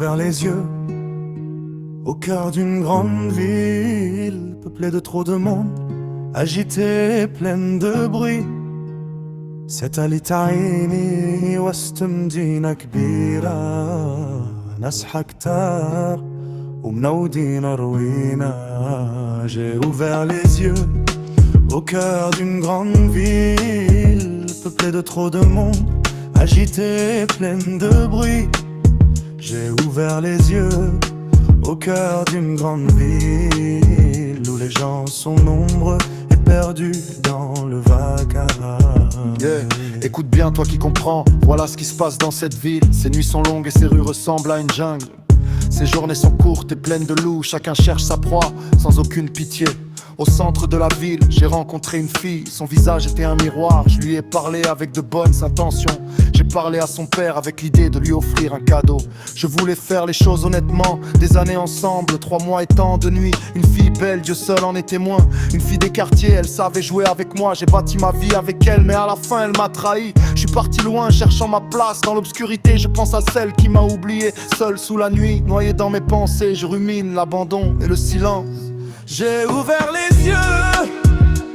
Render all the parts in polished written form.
ouvert les yeux au cœur d'une grande ville, peuplée de trop de monde, agitée, pleine de bruit. ستة اللي تعيني وسط مدينة كبيرة، ناس حكتار ومنودين روينا. J'ai ouvert les yeux au cœur d'une grande ville, peuplée de trop de monde, agitée, pleine de bruit. J'ai ouvert les yeux au cœur d'une grande ville où les gens sont nombreux et perdus dans le vacarme. Yeah. Écoute bien toi qui comprends, voilà ce qui se passe dans cette ville. Ces nuits sont longues et ces rues ressemblent à une jungle. Ces journées sont courtes et pleines de loups, chacun cherche sa proie sans aucune pitié. Au centre de la ville, j'ai rencontré une fille, son visage était un miroir. Je lui ai parlé avec de bonnes intentions. J'ai parlé à son père avec l'idée de lui offrir un cadeau. Je voulais faire les choses honnêtement, des années ensemble, 3 mois et tant de nuits. Une fille belle, Dieu seul en est témoin. Une fille des quartiers, elle savait jouer avec moi. J'ai bâti ma vie avec elle, mais à la fin elle m'a trahi. Je suis parti loin, cherchant ma place dans l'obscurité. Je pense à celle qui m'a oublié, seule sous la nuit, noyé dans mes pensées. Je rumine l'abandon et le silence. J'ai ouvert les yeux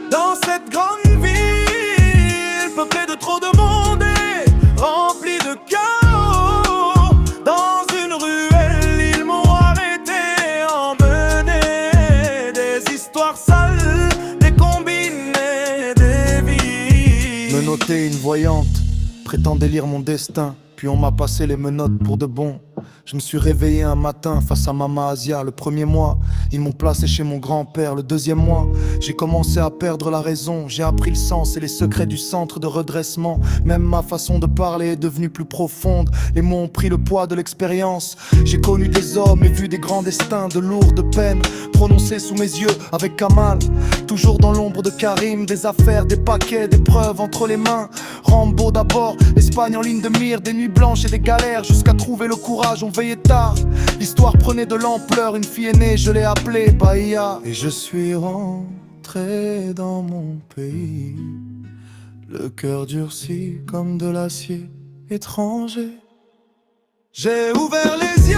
dans cette grande ville, peuplée de trop de monde et remplie de chaos. Dans une ruelle, ils m'ont arrêté, emmené. Des histoires sales, des combines et des vies. Menottée, une voyante prétendait lire mon destin. Puis on m'a passé les menottes pour de bon. Je me suis réveillé un matin face à Mama Asia. Le premier mois, ils m'ont placé chez mon grand-père. Le deuxième mois, j'ai commencé à perdre la raison. J'ai appris le sens et les secrets du centre de redressement. Même ma façon de parler est devenue plus profonde. Les mots ont pris le poids de l'expérience. J'ai connu des hommes et vu des grands destins, de lourdes peines prononcées sous mes yeux avec Kamal. Toujours dans l'ombre de Karim, des affaires, des paquets, des preuves entre les mains. Rambo d'abord, Espagne en ligne de mire, des nuits blanches et des galères jusqu'à trouver le courage. On veillait tard, l'histoire prenait de l'ampleur. Une fille aînée, je l'ai appelée Bahia. Et je suis rentré dans mon pays, le cœur durci comme de l'acier étranger. J'ai ouvert les yeux